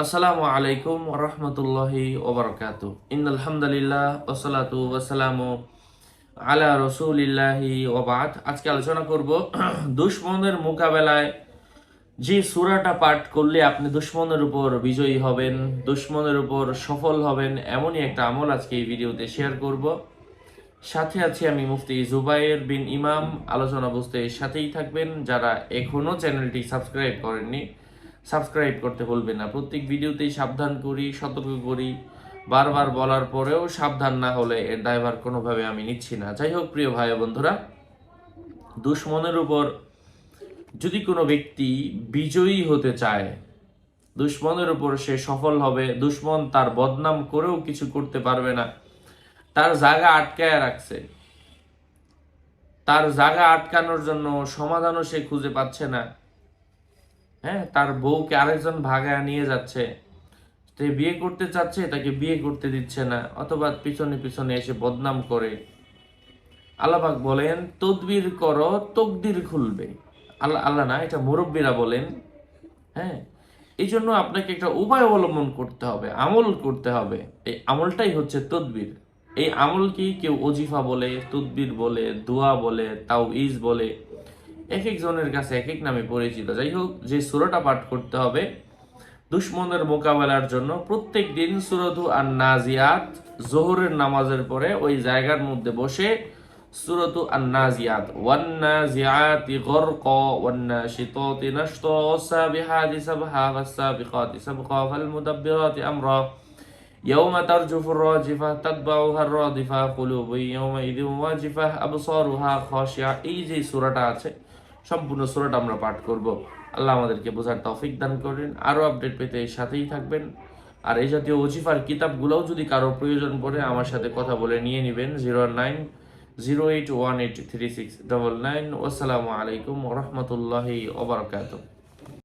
আসসালামু আলাইকুম রহমতুল্লাহি ওবরকাতু ইন্নাল হামদুলিল্লাহ ওয়াসসালাতু ওয়াসসালামু আলা রাসূলিল্লাহি ওয়া বাদ। আজকে আলোচনা করব দুশমনের মোকাবেলায় যে সূরাটা পাঠ করলে আপনি দুশমনের উপর বিজয়ী হবেন, দুশমনের উপর সফল হবেন, এমনই একটা আমল আজকে এই ভিডিওতে শেয়ার করব। সাথে আছি আমি মুফতি জুবায়ের বিন ইমাম। আলোচনা বুঝতে সাথেই থাকবেন। যারা এখনো চ্যানেলটি সাবস্ক্রাইব করেননি, সাবস্ক্রাইব করতে ভুলবেন না। প্রত্যেক ভিডিওতেই সাবধান করি, সতর্ক করি, বারবার বলার পরেও সাবধান না হলে এর দায়ভার কোনোভাবে আমি নিচ্ছি না। যাই হোক প্রিয় ভাই বন্ধুরা, দুশমনের উপর যদি কোনো ব্যক্তি বিজয়ী হতে চায়, দুশমনের উপর সে সফল হবে, দুশমন তার বদনাম করেও কিছু করতে পারবে না, তার জায়গা আটকায় রাখছে, তার জায়গা আটকানোর জন্য সমাধানও সে খুঁজে পাচ্ছে না। হ্যাঁ, তার বউকে আরেকজন ভাগায় নিয়ে যাচ্ছে, সে বিয়ে করতে চাচ্ছে, তাকে বিয়ে করতে দিচ্ছে না, অথবা পিছনে পিছনে এসে বদনাম করে। আল্লাহ পাক বলেন, তদবির করো তকদির খুলবে। আল্লাহ আল্লাহ না, এটা মুরব্বীরা বলেন। হ্যাঁ, এই জন্য আপনাকে একটা উপায় অবলম্বন করতে হবে, আমল করতে হবে। এই আমলটাই হচ্ছে তদবির। এই আমল কি কেউ ওজিফা বলে, তদবির বলে, দোয়া বলে, তাওঈজ বলে, এক একজনের কাছে এক এক নামে পরিচিত। যাই হোক, যে সূরাটা পাঠ করতে হবে দুশমনের মোকাবেলার জন্য, প্রত্যেক দিন সূরাতু আন-নাজিয়াত যোহরের নামাজের পরে ওই জায়গার মধ্যে বসে সূরাতু আন-নাজিয়াত, ওয়ান-নাজিআতি গরকা, ওয়ান-নাশিতাতি নাশতা, ওয়াস-সাবিহাতি সাবহা, ওয়াস-সাবিকাতি সাবকা, ফাল-মুদাব্বিরাতি আমরা, ইয়াওমা তারজুফুর রাজিফা, তাতবাউহা আর-রাদিফা, কুলুবুন ইয়াওমাইযিন ওয়াজিফা, আবসারুহা খাশিয়া। এই যে সূরাটা আছে, সম্পূর্ণ সূরাটা আমরা পাঠ করব। আল্লাহ আমাদেরকে বোঝার তৌফিক দান করেন। আরো আপডেট পেতে সাথেই থাকবেন। আর এই জাতীয় ওজিফার কিতাবগুলোও যদি কারো প্রয়োজন পড়ে, আমার সাথে কথা বলে নিয়ে নেবেন। 0908183699। আসসালামু আলাইকুম ওয়া রাহমাতুল্লাহি ওয়া বারাকাতুহু।